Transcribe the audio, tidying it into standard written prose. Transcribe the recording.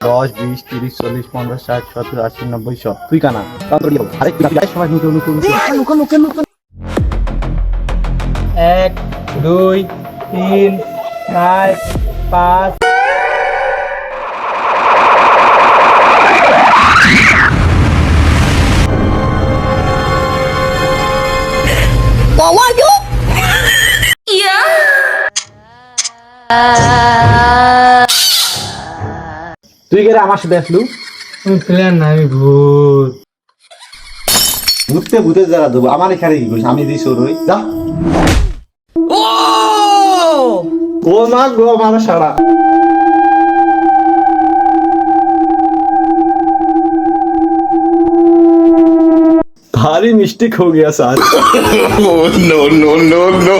10, 20, 30, 40, 50, 60, 70, 80, 90, 100 তুই কানা আরে সবাই নতুন নতুন 1 2 3 4 5 তুই গেলে আমার সাথে আসলু আমি প্ল্যান না আমি ভূত ভূতে ভূতে যারা দেবো আমার এখানে কি করিস আমি দিই সরই যা ও মা গো আমার সারা भारी मिस्टेक हो गया sir no, no, no, no.